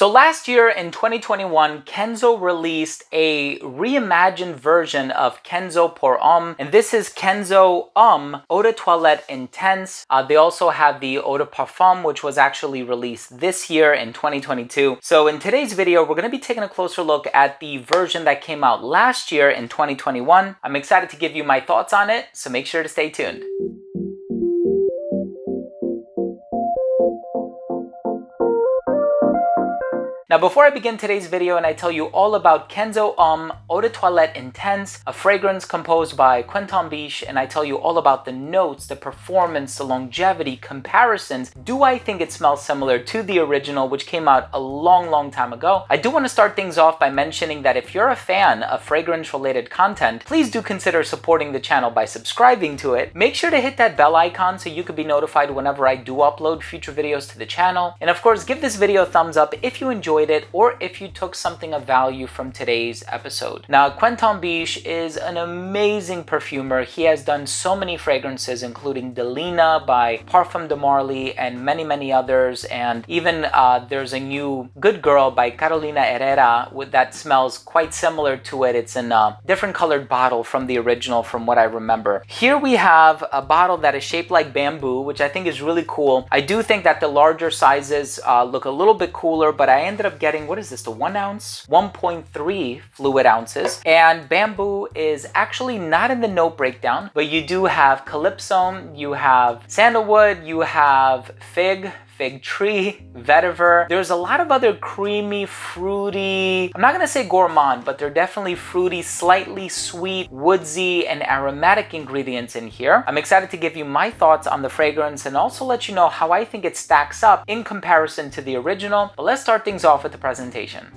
So last year in 2021, Kenzo released a reimagined version of Kenzo Homme, and this is Kenzo Homme Eau De Toilette Intense. They also have the Eau de Parfum, which was actually released this year in 2022. So in today's video, we're going to be taking a closer look at the version that came out last year in 2021. I'm excited to give you my thoughts on it, so make sure to stay tuned. Now, before I begin today's video and I tell you all about Kenzo Homme Eau De Toilette Intense, a fragrance composed by Kenzo Homme Eau, and I tell you all about the notes, the performance, the longevity, comparisons, do I think it smells similar to the original, which came out a long time ago? I do want to start things off by mentioning that if you're a fan of fragrance-related content, please do consider supporting the channel by subscribing to it. Make sure to hit that bell icon so you can be notified whenever I do upload future videos to the channel. And of course, give this video a thumbs up if you enjoyed it or if you took something of value from today's episode. Now, Kenzo Homme Eau is an amazing perfumer. He has done so many fragrances, including Delina by Parfum de Marly and many others. And even there's a new Good Girl by Carolina Herrera that smells quite similar to it. It's in a different colored bottle from the original, from what I remember. Here we have a bottle that is shaped like bamboo, which I think is really cool. I do think that the larger sizes look a little bit cooler, but I ended up getting, what is this, the 1 ounce? 1.3 fluid ounces. And bamboo is actually not in the note breakdown, but you do have calypso, you have sandalwood, you have fig tree, vetiver. There's a lot of other creamy, fruity, I'm not gonna say gourmand, but they're definitely fruity, slightly sweet, woodsy, and aromatic ingredients in here. I'm excited to give you my thoughts on the fragrance and also let you know how I think it stacks up in comparison to the original. But let's start things off with the presentation.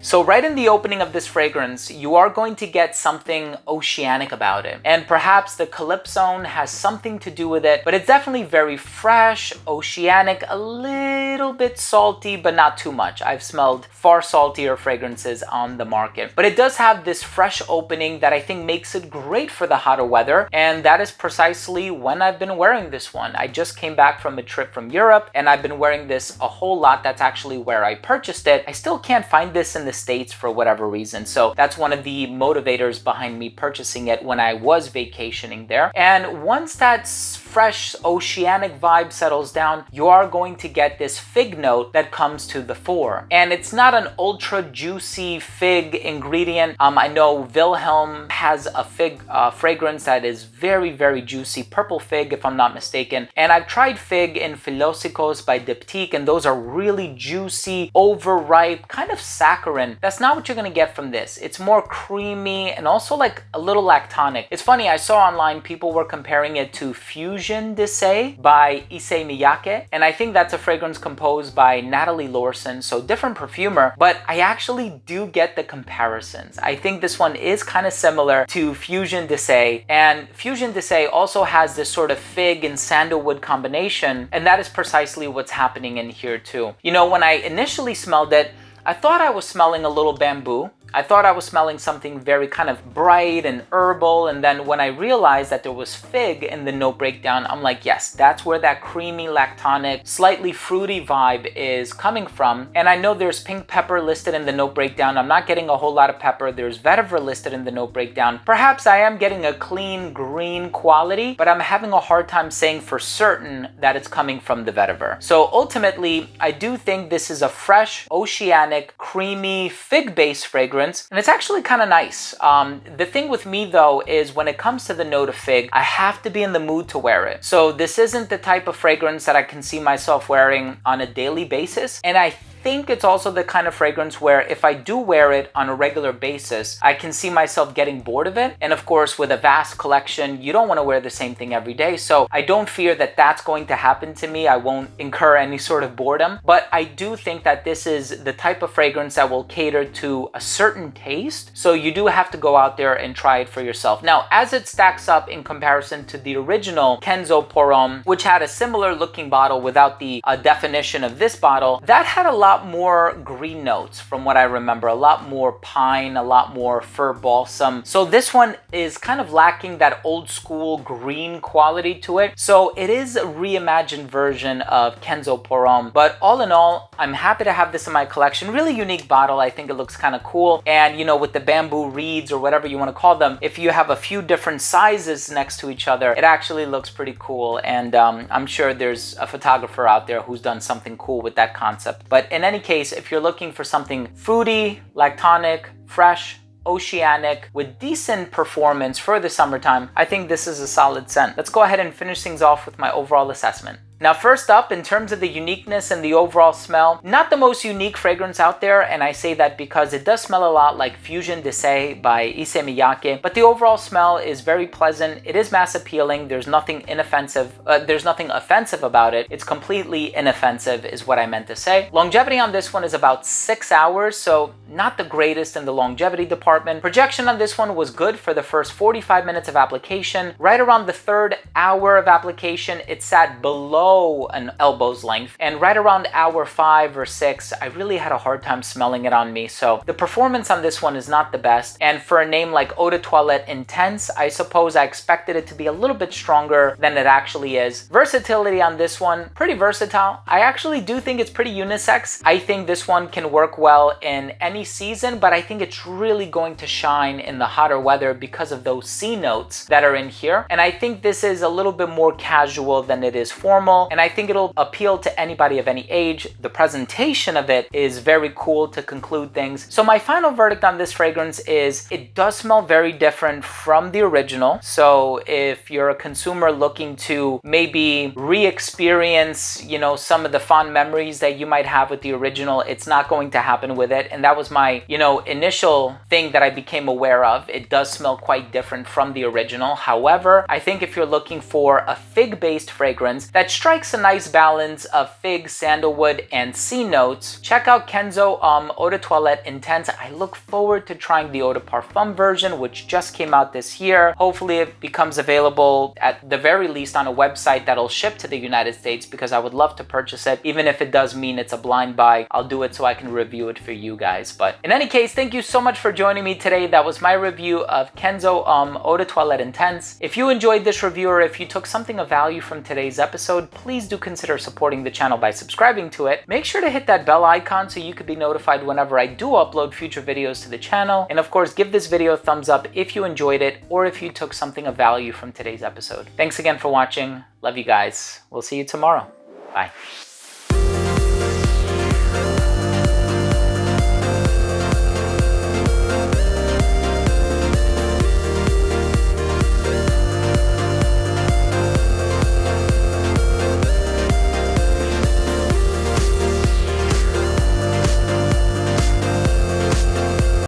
So right in the opening of this fragrance, you are going to get something oceanic about it. And perhaps the calypso has something to do with it, but it's definitely very fresh, oceanic, a little bit salty, but not too much. I've smelled far saltier fragrances on the market. But it does have this fresh opening that I think makes it great for the hotter weather. And that is precisely when I've been wearing this one. I just came back from a trip from Europe and I've been wearing this a whole lot. That's actually where I purchased it. I still can't find this in the States for whatever reason. So that's one of the motivators behind me purchasing it when I was vacationing there. And once that fresh oceanic vibe settles down, you are going to get this fig note that comes to the fore. And it's not an ultra juicy fig ingredient. I know Wilhelm has a fig fragrance that is very juicy, purple fig if I'm not mistaken. And I've tried fig in Philosopos by Diptyque, and those are really juicy, overripe, kind of saccharine. That's not what you're gonna get from this. It's more creamy and also like a little lactonic. It's funny, I saw online people were comparing it to Fusion d'Issei by Issei Miyake, and I think that's a fragrance composed by Natalie Lorson, so different perfumer, but I actually do get the comparisons. I think this one is kind of similar to Fusion d'Issei, and Fusion d'Issei also has this sort of fig and sandalwood combination, and that is precisely what's happening in here too. You know, when I initially smelled it, I thought I was smelling a little bamboo. I thought I was smelling something very kind of bright and herbal, and then when I realized that there was fig in the note breakdown, I'm like, yes, that's where that creamy, lactonic, slightly fruity vibe is coming from. And I know there's pink pepper listed in the note breakdown. I'm not getting a whole lot of pepper. There's vetiver listed in the note breakdown. Perhaps I am getting a clean green quality, but I'm having a hard time saying for certain that it's coming from the vetiver. So ultimately, I do think this is a fresh, oceanic, creamy, fig-based fragrance. And it's actually kind of nice. The thing with me though is when it comes to the note of fig, I have to be in the mood to wear it. So this isn't the type of fragrance that I can see myself wearing on a daily basis. And I think it's also the kind of fragrance where if I do wear it on a regular basis, I can see myself getting bored of it. And of course, with a vast collection, you don't want to wear the same thing every day. So I don't fear that that's going to happen to me. I won't incur any sort of boredom. But I do think that this is the type of fragrance that will cater to a certain taste. So you do have to go out there and try it for yourself. Now, as it stacks up in comparison to the original Kenzo Homme, which had a similar looking bottle without the definition of this bottle, that had a lot more green notes from what I remember, a lot more pine, a lot more fir balsam. So this one is kind of lacking that old school green quality to it. So it is a reimagined version of Kenzo Homme. But all in all, I'm happy to have this in my collection. Really unique bottle. I think it looks kind of cool. And you know, with the bamboo reeds or whatever you want to call them, if you have a few different sizes next to each other, it actually looks pretty cool. And I'm sure there's a photographer out there who's done something cool with that concept. But in any case, if you're looking for something fruity, lactonic, fresh, oceanic, with decent performance for the summertime, I think this is a solid scent. Let's go ahead and finish things off with my overall assessment. Now, first up, in terms of the uniqueness and the overall smell, not the most unique fragrance out there, and I say that because it does smell a lot like Fusion d'Essai by Issey Miyake, but the overall smell is very pleasant. It is mass appealing. There's nothing offensive about it. It's completely inoffensive is what I meant to say. Longevity on this one is about 6 hours, so not the greatest in the longevity department. Projection on this one was good for the first 45 minutes of application. Right around the third hour of application, it sat below an elbow's length, and right around hour 5 or 6, I really had a hard time smelling it on me. So the performance on this one is not the best, and for a name like Eau De Toilette Intense, I suppose I expected it to be a little bit stronger than it actually is. Versatility on this one, pretty versatile. I actually do think it's pretty unisex. I think this one can work well in any season, but I think it's really going to shine in the hotter weather because of those C notes that are in here. And I think this is a little bit more casual than it is formal, and I think it'll appeal to anybody of any age. The presentation of it is very cool to conclude things. So my final verdict on this fragrance is it does smell very different from the original. So if you're a consumer looking to maybe re-experience, you know, some of the fond memories that you might have with the original, it's not going to happen with it. And that was my, you know, initial thing that I became aware of. It does smell quite different from the original. However, I think if you're looking for a fig-based fragrance that strikes a nice balance of fig, sandalwood, and C notes, check out Kenzo Homme Eau De Toilette Intense. I look forward to trying the Eau de Parfum version, which just came out this year. Hopefully it becomes available at the very least on a website that'll ship to the United States, because I would love to purchase it. Even if it does mean it's a blind buy, I'll do it so I can review it for you guys. But in any case, thank you so much for joining me today. That was my review of Kenzo Homme Eau De Toilette Intense. If you enjoyed this review, or if you took something of value from today's episode, please do consider supporting the channel by subscribing to it. Make sure to hit that bell icon so you could be notified whenever I do upload future videos to the channel. And of course, give this video a thumbs up if you enjoyed it, or if you took something of value from today's episode. Thanks again for watching. Love you guys. We'll see you tomorrow. Bye.